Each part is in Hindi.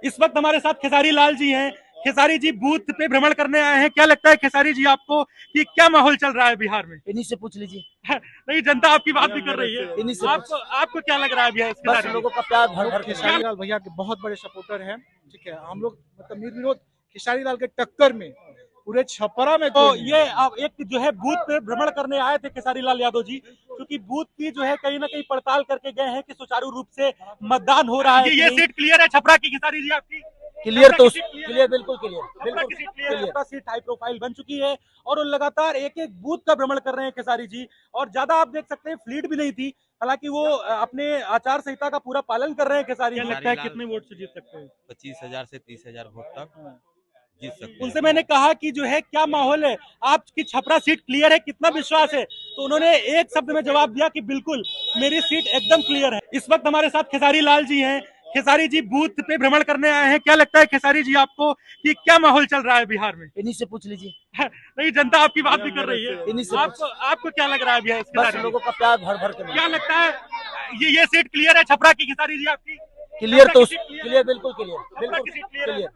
इस वक्त हमारे साथ खेसारी लाल जी हैं। खेसारी जी बूथ पे भ्रमण करने आए हैं। क्या लगता है खेसारी जी आपको कि क्या माहौल चल रहा है बिहार में? इन्हीं से पूछ लीजिए। नहीं, जनता आपकी बात भी कर रही है। इन्हीं से आपको आपको क्या लग रहा है भैया बस खेसारी जी? लोगों का प्यार भर भर के खेसारी लाल भैया के बहुत बड़े सपोर्टर हैं। ठीक है, हम लोग मतलब निर्विरोध खेसारी लाल के टक्कर में पूरे छपरा में तो कोई नहीं ये है। अब एक जो है बूथ पे भ्रमण करने आए थे खेसारी लाल यादव जी, क्योंकि बूथ की जो है कहीं ना कहीं पड़ताल करके गए हैं कि सुचारू रूप से मतदान हो रहा है। ये सीट क्लियर है छपरा की खेसारी जी आपकी? क्लियर तो क्लियर बिल्कुल clear Chhapra seat high profile बन चुकी है और वो लगातार एक एक बूथ का भ्रमण कर रहे हैं खेसारी जी। और ज्यादा आप देख सकते हैं फ्लीट भी नहीं थी, हालांकि वो अपने आचार संहिता का पूरा पालन कर रहे हैं खेसारी जी। लगता है कितने वोट से जीत सकते हैं? 25,000 से 30,000 वोट तक जीत सकते हैं। उनसे मैंने कहा कि जो है क्या माहौल है, आपकी छपरा सीट क्लियर है, कितना विश्वास है? तो उन्होंने एक शब्द में जवाब दिया कि बिल्कुल मेरी सीट एकदम क्लियर है। इस वक्त हमारे साथ खेसारी लाल जी हैं। खेसारी जी बूथ पे भ्रमण करने आए हैं। क्या लगता है खेसारी जी आपको कि क्या माहौल चल रहा है बिहार में? इन्हीं से पूछ लीजिए। नहीं, जनता आपकी बात भी कर रही है। इन्हीं से आपको क्या लग रहा है भैया बस लोगों का प्यार भर भर के क्या लगता है ये सीट क्लियर है छपरा की खेसारी जी आपकी? क्लियर बिल्कुल क्लियर।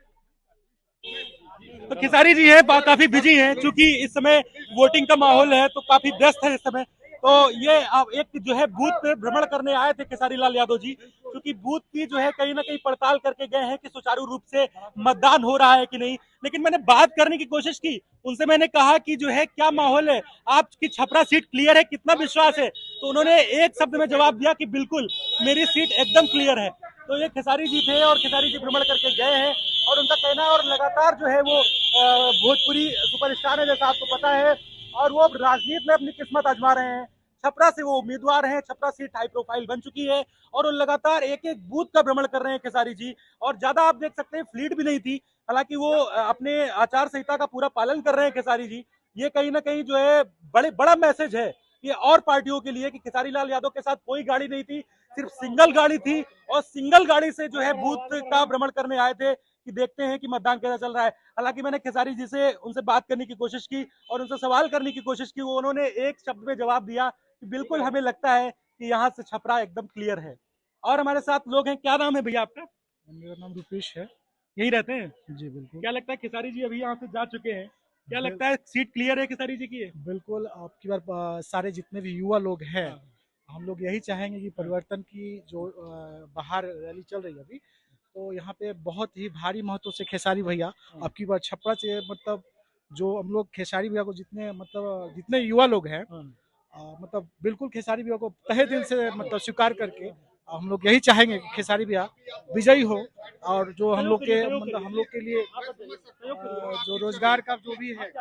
तो खेसारी जी है काफी बिजी हैं, क्योंकि इस समय वोटिंग का माहौल है तो काफी व्यस्त है इस समय। तो ये अब एक जो है बूथ पे भ्रमण करने आए थे खेसारी लाल यादव जी, क्योंकि बूथ की जो है कहीं ना कहीं पड़ताल करके गए हैं कि सुचारू रूप से मतदान हो रहा है कि नहीं। लेकिन मैंने बात करने की कोशिश की, उनसे मैंने कहा कि जो है क्या माहौल है, आपकी छपरा सीट क्लियर है, कितना विश्वास है? तो उन्होंने एक शब्द में जवाब दिया कि बिल्कुल मेरी सीट एकदम क्लियर है। तो ये खेसारी जी थे और खेसारी जी भ्रमण करके गए हैं और उनका कहना है, और लगातार जो है वो भोजपुरी सुपरस्टार है जैसा आपको पता है, और वो राजनीति में अपनी किस्मत आजमा रहे हैं। छपरा से वो उम्मीदवार हैं, छपरा सीट हाई प्रोफाइल बन चुकी है और वो लगातार एक एक बूथ का भ्रमण कर रहे हैं खेसारी जी। और ज्यादा आप देख सकते हैं फ्लीट भी नहीं थी, हालांकि वो अपने आचार संहिता का पूरा पालन कर रहे हैं खेसारी जी। ये कहीं ना कहीं जो है बड़ा मैसेज है ये और पार्टियों के लिए कि खेसारी लाल यादव के साथ कोई गाड़ी नहीं थी, सिर्फ सिंगल गाड़ी थी, और सिंगल गाड़ी से जो है बूथ का भ्रमण करने आए थे कि देखते हैं कि मतदान कैसा चल रहा है। हालांकि मैंने खेसारी जी से उनसे बात करने की कोशिश की और उनसे सवाल करने की कोशिश की, वो उन्होंने एक शब्द में जवाब दिया कि बिल्कुल हमें लगता है कि यहाँ से छपरा एकदम क्लियर है। और हमारे साथ लोग हैं। क्या नाम है भैया आपका? मेरा नाम रुपेश है। यही रहते हैं? जी बिल्कुल। क्या लगता है खेसारी जी अभी यहाँ से जा चुके हैं, क्या लगता है सीट क्लियर है खेसारी जी की? बिल्कुल आपकी बार सारे जितने भी युवा लोग हैं, हम लोग यही चाहेंगे कि परिवर्तन की जो बाहर रैली चल रही है अभी, तो यहाँ पे बहुत ही भारी महत्व से खेसारी भैया आपकी बार छपरा से मतलब जो हम लोग खेसारी भैया को जितने युवा लोग हैं मतलब बिल्कुल खेसारी भैया को तहे दिल से मतलब स्वीकार करके हम लोग यही चाहेंगे कि खेसारी भैया विजयी हो, और जो हम लोग के लिए जो रोजगार का जो भी है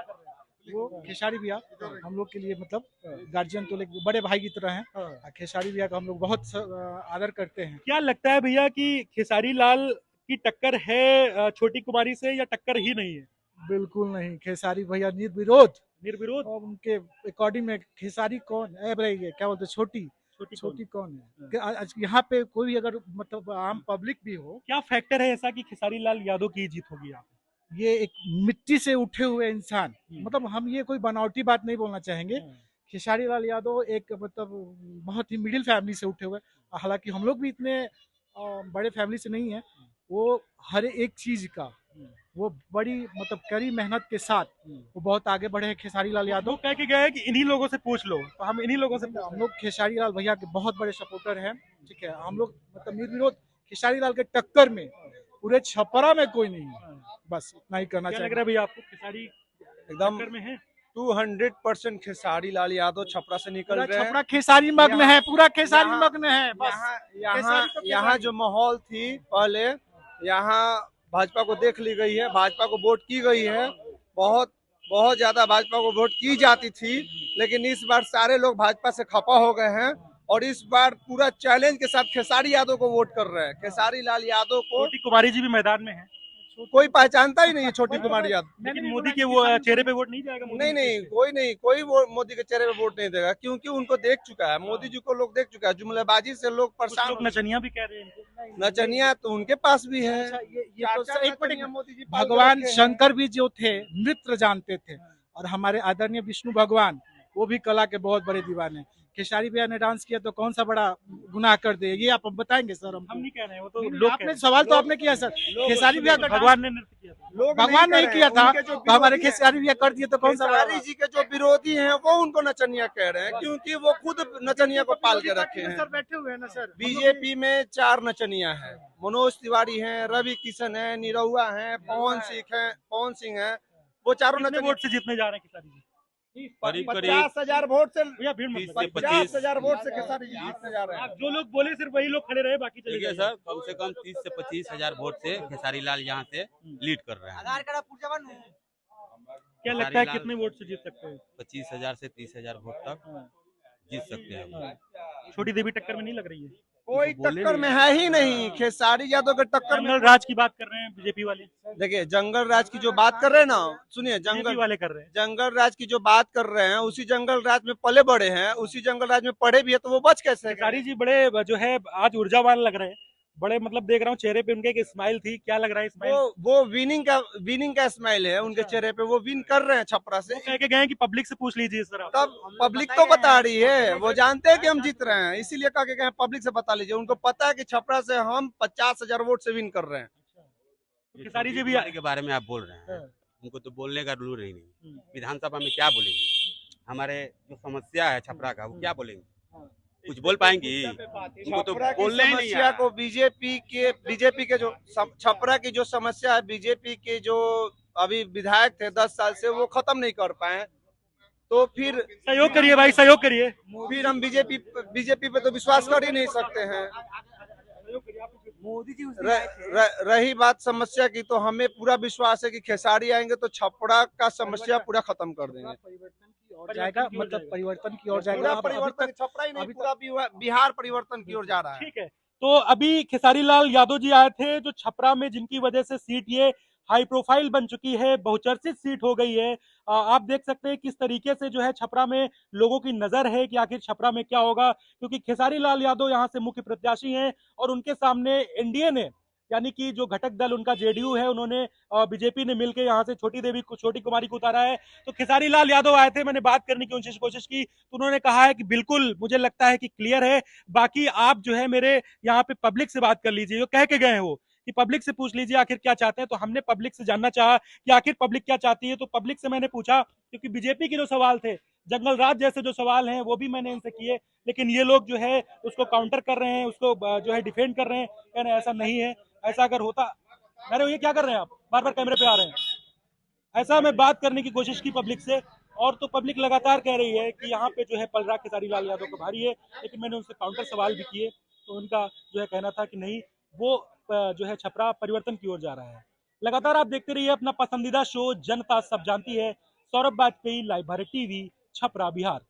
वो खेसारी भैया हम लोग के लिए मतलब गार्जियन तो लेकिन बड़े भाई की तरह हैं। खेसारी भैया का हम लोग बहुत आदर करते हैं। क्या लगता है भैया कि खेसारी लाल की टक्कर है छोटी कुमारी से, या टक्कर ही नहीं है? बिल्कुल नहीं, खेसारी भैया निर्विरोध और उनके अकॉर्डिंग में खेसारी कौन है, क्या बोलते छोटी कौन है? यहाँ पे कोई अगर मतलब आम पब्लिक भी हो, क्या फैक्टर है ऐसा कि खेसारी लाल यादव की जीत होगी यहाँ? ये एक मिट्टी से उठे हुए इंसान, मतलब हम ये कोई बनावटी बात नहीं बोलना चाहेंगे। खेसारी लाल यादव एक मतलब बहुत ही मिडिल फैमिली से उठे हुए, हालांकि हम लोग भी इतने बड़े फैमिली से नहीं है। वो हर एक चीज का वो बड़ी मतलब कड़ी मेहनत के साथ वो बहुत आगे बढ़े हैं खेसारी लाल यादव। कह के गए कि इन्हीं लोगों से पूछ लो, तो हम इन्हीं लोगों से हम लोग खेसारी लाल भैया के बहुत बड़े सपोर्टर हैं। ठीक है, हम लोग मतलब निर्विरोध खेसारी लाल के टक्कर में पूरे छपरा में कोई नहीं है। बस इतना ही करना चाहिए। लग रहा है भैया आपको खेसारी एकदम टक्कर में है? 200% खेसारी लाल यादव छपरा से निकल रहे हैं। छपरा खेसारी मग्न है, पूरा खेसारी मग्न है। बस यहाँ जो माहौल थी पहले, यहाँ भाजपा को देख ली गई है, भाजपा को वोट की गई है, बहुत ज्यादा भाजपा को वोट की जाती थी, लेकिन इस बार सारे लोग भाजपा से खपा हो गए हैं और इस बार पूरा चैलेंज के साथ खेसारी यादव को वोट कर रहे हैं। खेसारी लाल यादव को छोटी कुमारी जी भी मैदान में है, कोई पहचानता ही नहीं है छोटी कुमारी यादव। लेकिन मोदी के वो चेहरे पे वोट नहीं जाएगा? कोई मोदी के चेहरे पे वोट नहीं देगा, क्योंकि उनको देख चुका है, मोदी जी को लोग देख चुका है। जुमलेबाजी से लोग परेशान, लोग नचनिया भी कह रहे हैं। नचनिया तो उनके पास भी है। मोदी जी भगवान शंकर भी जो थे नृत्य जानते थे, और हमारे आदरणीय विष्णु भगवान वो भी कला के बहुत बड़े दीवाने। खेसारी भैया ने डांस किया तो कौन सा बड़ा गुनाह कर दे, ये आप बताएंगे सर? हम नहीं कह रहे हैं, वो तो नहीं, लोग कह आपने रहे हैं। सवाल तो आपने किया सर। खेसारी भैया का भगवान ने नृत्य किया था। लोग भगवान नहीं कर किया रहे था, हैं। उनके जो तो हमारे विरोधी हैं, खेसारी भैया कर दिए तो कौन सा बड़ा खेसारी जी के जो विरोधी हैं वो उनको नचनिया कह रहे हैं, क्योंकि वो खुद नचनिया को पाल के रखे हैं। सर बैठे हुए हैं ना सर। बीजेपी में 4 नचनिया है, मनोज तिवारी हैं, रवि किशन है, निरहुआ है, पवन सिंह है, वो चारों कितने नचनिया। वोट से जीतने जा रहे हैं खेसारी जी? करीब 50,000 वोट से, भैया भीड़ मत 30 लगाइए। से 25। 50,000 वोट से खेसारी जी जीतने जा रहे हैं। आप जो लोग बोले सिर्फ वही लोग खड़े रहे, बाकी चले देखिए गए। सर, कम से कम 30 से 25 हजार वोट से खेसारी लाल यहाँ से लीड कर रहे हैं। क्या लगता है कितने वोट से जीत सकते हैं? 25,000 से 30,000 वोट तक जीत सकते हैं। छोटी देवी टक्कर में नहीं लग रही है? कोई तो बोले टक्कर नहीं। में है ही नहीं, खेसारी यादव के टक्कर में। जंगल राज की बात कर रहे हैं बीजेपी वाले, देखिए जंगल राज की जो बात कर रहे हैं ना, सुनिए, बीजेपी जंगल वाले कर रहे हैं। जंगल राज की जो बात कर रहे हैं, उसी जंगल राज में पले बड़े हैं, उसी जंगल राज में पढ़े भी है, तो वो बच कैसे गए? खेसारी जी बड़े जो है आज ऊर्जावान लग रहे हैं, बड़े मतलब देख रहा हूँ चेहरे पे उनके एक स्माइल थी, क्या लग रहा है स्माइल? वो विनिंग का स्माइल है उनके चेहरे पे, वो विन कर रहे हैं छपरा से। वो कह के गए हैं कि पब्लिक से पूछ लीजिए इस तरह। तब पब्लिक तो बता रही है, वो जानते हैं कि हम जीत रहे हैं, इसीलिए कह के गए पब्लिक से बता लीजिए। उनको पता है कि छपरा से हम 50,000 वोट से विन कर रहे हैं। खेसारी जी भी के बारे में आप बोल रहे हैं, उनको तो बोलने का रूल ही नहीं। विधानसभा में क्या बोलेंगे? हमारे जो समस्या है छपरा का, वो क्या बोलेंगे? कुछ बोल पाएंगी? उनको तो छपरा की बोलने ही नहीं समस्या आता। को बीजेपी के जो छपरा की जो समस्या है, बीजेपी के जो अभी विधायक थे 10 साल से, वो खत्म नहीं कर पाए। तो फिर सहयोग करिए भाई, सहयोग करिए। हम बीजेपी पे तो विश्वास कर ही नहीं सकते हैं। मोदी जी रही बात समस्या की, तो हमें पूरा विश्वास है कि खेसारी आएंगे तो छपरा का समस्या पूरा खत्म कर देंगे। परिवर्तन की ओर जाएगा, मतलब परिवर्तन की ओर जाएगा। पूरा अब अभी परिवर्तन, तक छपरा ही नहीं, अभी पूरा बिहार परिवर्तन की ओर जा रहा है। ठीक है, तो अभी खेसारी लाल यादव जी आए थे, जो छपरा में जिनकी वजह से सीट ये हाई प्रोफाइल बन चुकी है, बहुचर्चित सीट हो गई है। आप देख सकते हैं किस तरीके से जो है छपरा में लोगों की नजर है कि आखिर छपरा में क्या होगा, क्योंकि खेसारी लाल यादव यहाँ से मुख्य प्रत्याशी हैं और उनके सामने एनडीए ने, यानी कि जो घटक दल उनका जेडीयू है, उन्होंने बीजेपी ने मिलकर यहाँ से छोटी कुमारी को उतारा है। तो खेसारी लाल यादव आए थे, मैंने बात करने की कोशिश की, तो उन्होंने कहा है कि बिल्कुल मुझे लगता है कि क्लियर है, बाकी आप जो है मेरे यहाँ पे पब्लिक से बात कर लीजिए। जो कह के गए हैं वो कि पब्लिक से पूछ लीजिए आखिर क्या चाहते हैं। तो हमने पब्लिक से जानना चाहा कि आखिर पब्लिक क्या चाहती है, तो पब्लिक से मैंने पूछा, क्योंकि बीजेपी के जो सवाल थे, जंगल राज जैसे जो सवाल हैं, वो भी मैंने इनसे किए, लेकिन ये लोग जो है उसको काउंटर कर रहे हैं, उसको जो है डिफेंड कर रहे हैं, कह रहे हैं ऐसा नहीं है, ऐसा अगर होता। अरे ये क्या कर रहे हैं आप, बार बार कैमरे पे आ रहे हैं। ऐसा मैं बात करने की कोशिश की पब्लिक से, और तो पब्लिक लगातार कह रही है कि यहाँ पे जो है पलरा खेसारी लाल यादव को भारी है, लेकिन मैंने उनसे काउंटर सवाल भी किए, तो उनका जो है कहना था कि नहीं, वो जो है छपरा परिवर्तन की ओर जा रहा है। लगातार आप देखते रहिए अपना पसंदीदा शो जनता सब जानती है। Saurabh Vajpayee, live Bharat TV, Chhapra, Bihar.